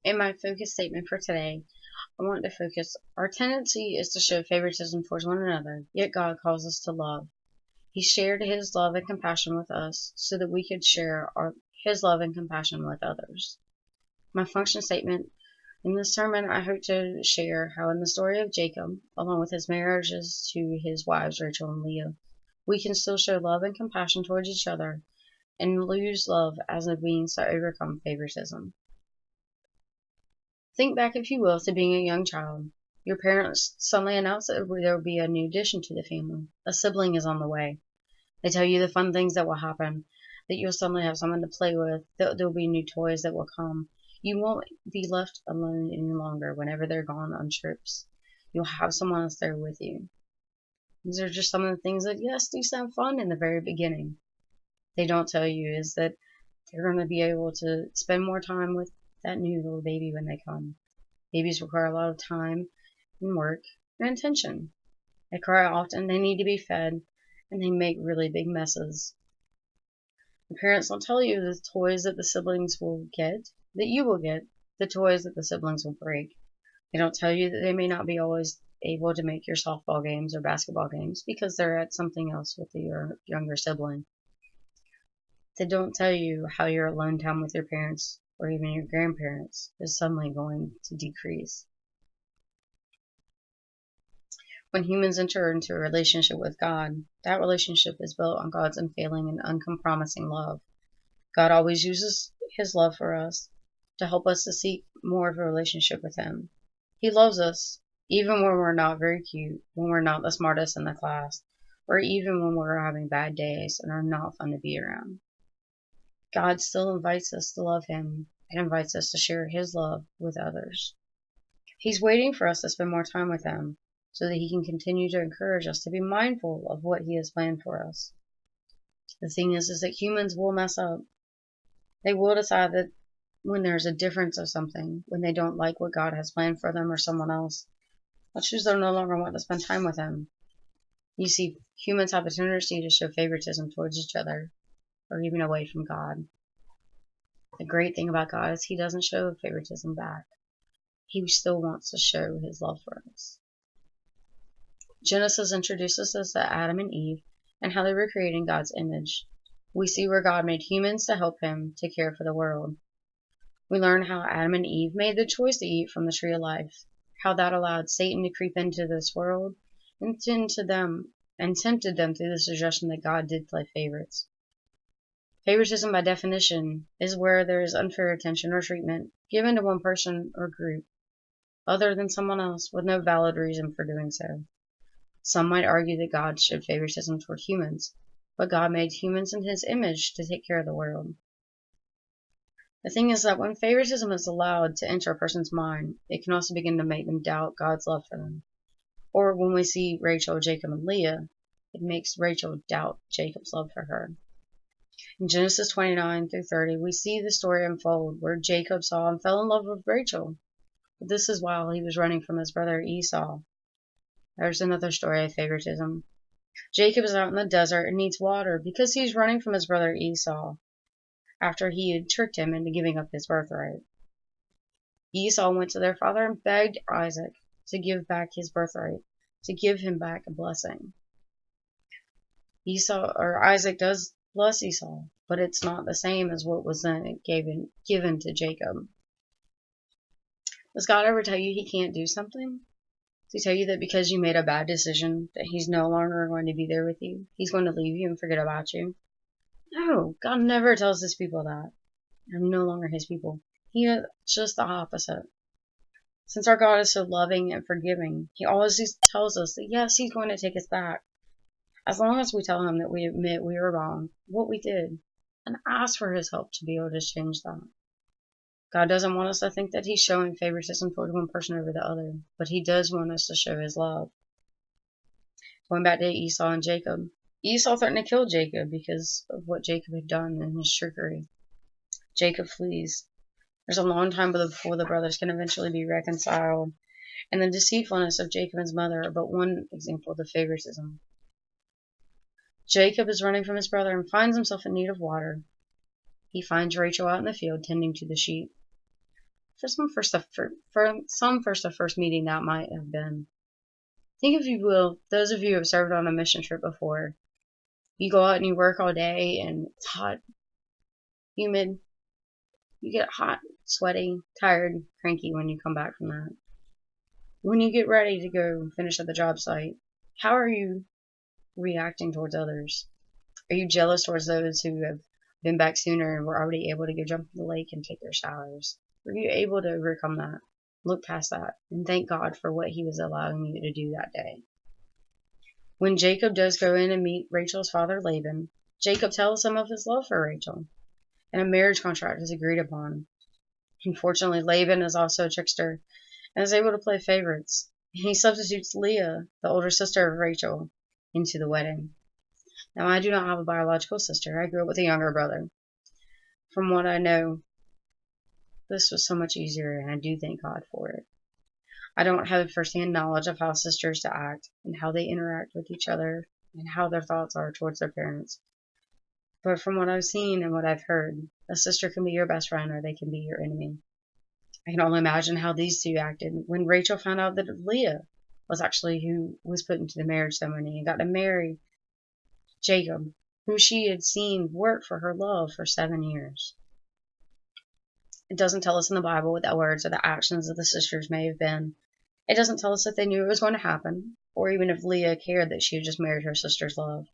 In my focus statement for today, I want to focus. Our tendency is to show favoritism towards one another, yet God calls us to love. He shared His love and compassion with us so that we could share His love and compassion with others. My function statement in this sermon, I hope to share how in the story of Jacob, along with his marriages to his wives Rachel and Leah, we can still show love and compassion towards each other and use love as a means to overcome favoritism. Think back, if you will, to being a young child. Your parents suddenly announce that there will be a new addition to the family. A sibling is on the way. They tell you the fun things that will happen, that you'll suddenly have someone to play with, that there'll be new toys that will come. You won't be left alone any longer whenever they're gone on trips. You'll have someone else there with you. These are just some of the things that, yes, do sound fun in the very beginning. They don't tell you is that they're going to be able to spend more time with that new little baby when they come. Babies require a lot of time and work and attention. They cry often, they need to be fed, and they make really big messes. The parents don't tell you the toys that the siblings will get, that you will get, the toys that the siblings will break. They don't tell you that they may not be always able to make your softball games or basketball games because they're at something else with your younger sibling. They don't tell you how your alone time with your parents or even your grandparents is suddenly going to decrease. When humans enter into a relationship with God, that relationship is built on God's unfailing and uncompromising love. God always uses His love for us to help us to seek more of a relationship with Him. He loves us even when we're not very cute, when we're not the smartest in the class, or even when we're having bad days and are not fun to be around. God still invites us to love Him and invites us to share His love with others. He's waiting for us to spend more time with Him so that He can continue to encourage us to be mindful of what He has planned for us. The thing is that humans will mess up. They will decide that when there's a difference of something, when they don't like what God has planned for them or someone else, let's choose they no longer want to spend time with Him. You see, humans have a tendency to show favoritism towards each other or even away from God. The great thing about God is He doesn't show favoritism back. He still wants to show His love for us. Genesis introduces us to Adam and Eve and how they were created in God's image. We see where God made humans to help Him to care for the world. We learn how Adam and Eve made the choice to eat from the tree of life, how that allowed Satan to creep into this world and tempted them through the suggestion that God did play favorites. Favoritism, by definition, is where there is unfair attention or treatment given to one person or group other than someone else with no valid reason for doing so. Some might argue that God showed favoritism toward humans, but God made humans in His image to take care of the world. The thing is that when favoritism is allowed to enter a person's mind, it can also begin to make them doubt God's love for them. Or when we see Rachel, Jacob, and Leah, it makes Rachel doubt Jacob's love for her. In Genesis 29 through 30, we see the story unfold where Jacob saw and fell in love with Rachel. But this is while he was running from his brother Esau. There's another story of favoritism. Jacob is out in the desert and needs water because he's running from his brother Esau after he had tricked him into giving up his birthright. Esau went to their father and begged Isaac to give back his birthright, to give him back a blessing. Isaac does bless Esau, but it's not the same as what was then given to Jacob. Does God ever tell you He can't do something? Does He tell you that because you made a bad decision that He's no longer going to be there with you? He's going to leave you and forget about you? No, God never tells His people that. I'm no longer His people. He is just the opposite. Since our God is so loving and forgiving, He always tells us that yes, He's going to take us back. As long as we tell Him that we admit we were wrong, what we did, and ask for His help to be able to change that. God doesn't want us to think that He's showing favoritism toward one person over the other, but He does want us to show His love. Going back to Esau and Jacob, Esau threatened to kill Jacob because of what Jacob had done in his trickery. Jacob flees. There's a long time before the brothers can eventually be reconciled, and the deceitfulness of Jacob and his mother are but one example of the favoritism. Jacob is running from his brother and finds himself in need of water. He finds Rachel out in the field tending to the sheep. For some first of first meeting that might have been. Think, if you will, those of you who have served on a mission trip before. You go out and you work all day, and it's hot, humid. You get hot, sweaty, tired, cranky when you come back from that. When you get ready to go finish at the job site, how are you reacting towards others? Are you jealous towards those who have been back sooner and were already able to go jump in the lake and take their showers? Were you able to overcome that, look past that, and thank God for what He was allowing you to do that day? When Jacob does go in and meet Rachel's father, Laban, Jacob tells him of his love for Rachel, and a marriage contract is agreed upon. Unfortunately, Laban is also a trickster and is able to play favorites. He substitutes Leah, the older sister of Rachel, into the wedding. Now, I do not have a biological sister. I grew up with a younger brother. From what I know, this was so much easier, and I do thank God for it. I don't have firsthand knowledge of how sisters to act and how they interact with each other and how their thoughts are towards their parents. But from what I've seen and what I've heard, a sister can be your best friend or they can be your enemy. I can only imagine how these two acted when Rachel found out that Leah was actually who was put into the marriage ceremony and got to marry Jacob, who she had seen work for her love for 7 years. It doesn't tell us in the Bible what the words or the actions of the sisters may have been. It doesn't tell us if they knew it was going to happen, or even if Leah cared that she had just married her sister's love.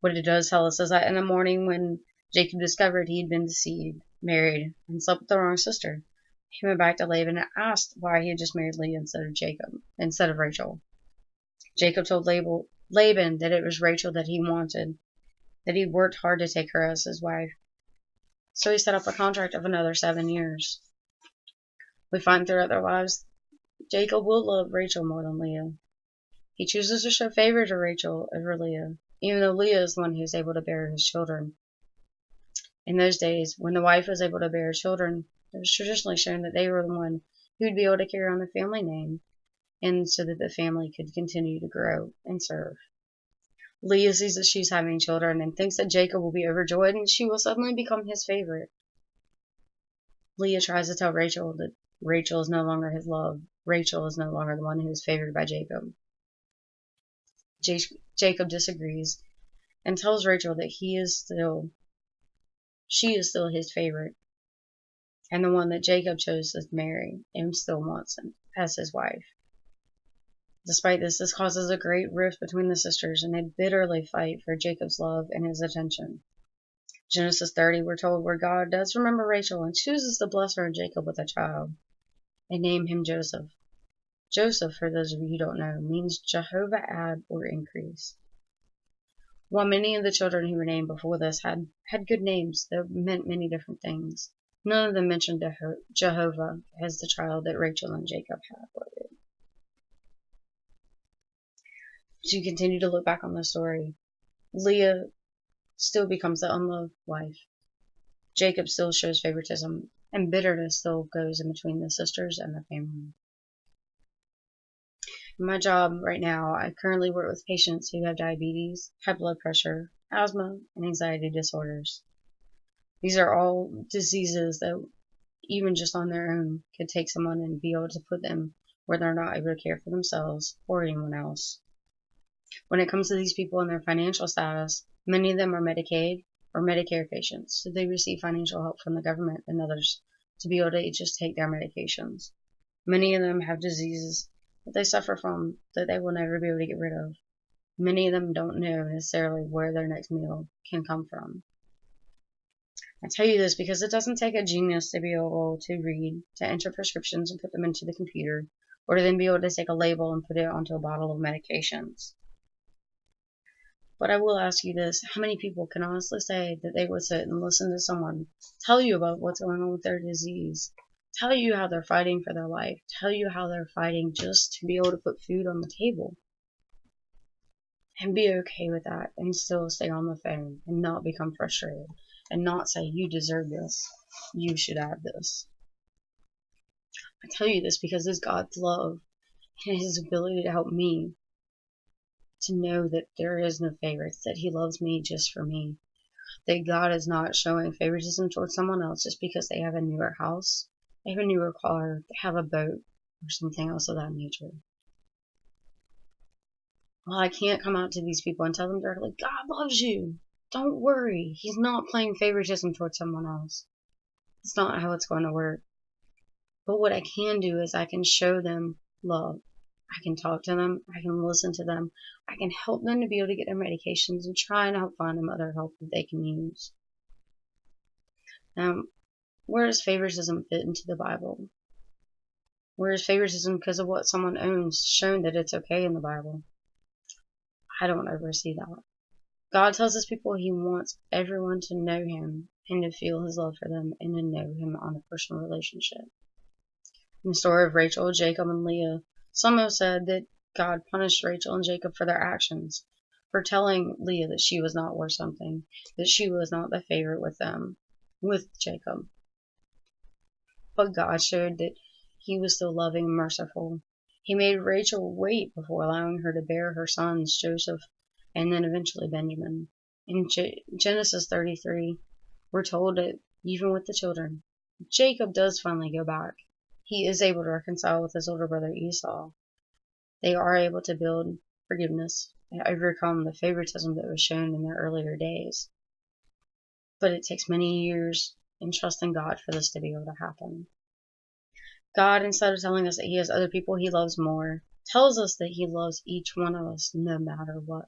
What it does tell us is that in the morning when Jacob discovered he had been deceived, married, and slept with the wrong sister, he went back to Laban and asked why he had just married Leah instead of Rachel. Jacob told Laban that it was Rachel that he wanted, that he worked hard to take her as his wife. So he set up a contract of another 7 years. We find throughout their lives, Jacob will love Rachel more than Leah. He chooses to show favor to Rachel over Leah, even though Leah is the one who is able to bear his children. In those days, when the wife was able to bear children, it was traditionally shown that they were the one who would be able to carry on the family name, and so that the family could continue to grow and serve. Leah sees that she's having children and thinks that Jacob will be overjoyed and she will suddenly become his favorite. Leah tries to tell Rachel that Rachel is no longer his love. Rachel is no longer the one who is favored by Jacob. Jacob disagrees and tells Rachel that she is still his favorite, and the one that Jacob chose to marry and still wants him as his wife. Despite this causes a great rift between the sisters, and they bitterly fight for Jacob's love and his attention. Genesis 30, we're told where God does remember Rachel and chooses to bless her and Jacob with a child, and name him Joseph. Joseph, for those of you who don't know, means Jehovah add or increase. While many of the children who were named before this had good names that meant many different things, none of them mentioned Jehovah as the child that Rachel and Jacob had with it. To continue to look back on the story, Leah still becomes the unloved wife. Jacob still shows favoritism, and bitterness still goes in between the sisters and the family. In my job right now, I currently work with patients who have diabetes, high blood pressure, asthma, and anxiety disorders. These are all diseases that, even just on their own, could take someone and be able to put them where they're not able to care for themselves or anyone else. When it comes to these people and their financial status, many of them are Medicaid or Medicare patients, so they receive financial help from the government and others to be able to just take their medications. Many of them have diseases that they suffer from that they will never be able to get rid of. Many of them don't know necessarily where their next meal can come from. I tell you this because it doesn't take a genius to be able to read, to enter prescriptions and put them into the computer, or to then be able to take a label and put it onto a bottle of medications. But I will ask you this, how many people can honestly say that they would sit and listen to someone tell you about what's going on with their disease, tell you how they're fighting for their life, tell you how they're fighting just to be able to put food on the table, and be okay with that and still stay on the phone and not become frustrated and not say, you deserve this, you should have this. I tell you this because it's God's love and His ability to help me to know that there is no favorites, that He loves me just for me, that God is not showing favoritism towards someone else just because they have a newer house They have a newer car, they have a boat, or something else of that nature. Well, I can't come out to these people and tell them directly, God loves you. Don't worry. He's not playing favoritism towards someone else. It's not how it's going to work. But what I can do is I can show them love. I can talk to them. I can listen to them. I can help them to be able to get their medications and try and help find them other help that they can use. Now, where does favoritism fit into the Bible? Where is favoritism because of what someone owns shown that it's okay in the Bible? I don't ever see that. God tells his people he wants everyone to know him and to feel his love for them and to know him on a personal relationship. In the story of Rachel, Jacob, and Leah, some have said that God punished Rachel and Jacob for their actions, for telling Leah that she was not worth something, that she was not the favorite with Jacob. But God showed that he was still loving and merciful. He made Rachel wait before allowing her to bear her sons, Joseph, and then eventually Benjamin. In Genesis 33, we're told that even with the children, Jacob does finally go back. He is able to reconcile with his older brother Esau. They are able to build forgiveness and overcome the favoritism that was shown in their earlier days. But it takes many years and trust in God for this to be able to happen. God, instead of telling us that he has other people he loves more, tells us that he loves each one of us no matter what.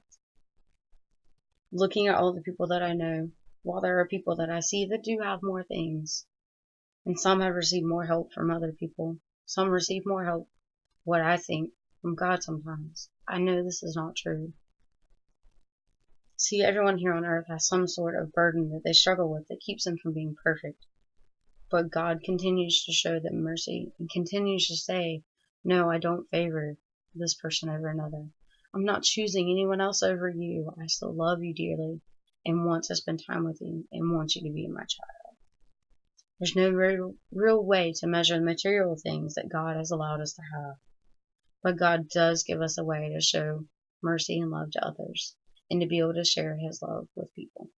Looking at all the people that I know, while there are people that I see that do have more things, and some have received more help from other people, some receive more help, what I think, from God sometimes, I know this is not true. See, everyone here on earth has some sort of burden that they struggle with that keeps them from being perfect. But God continues to show them mercy and continues to say, no, I don't favor this person over another. I'm not choosing anyone else over you. I still love you dearly and want to spend time with you and want you to be my child. There's no real way to measure the material things that God has allowed us to have. But God does give us a way to show mercy and love to others and to be able to share his love with people.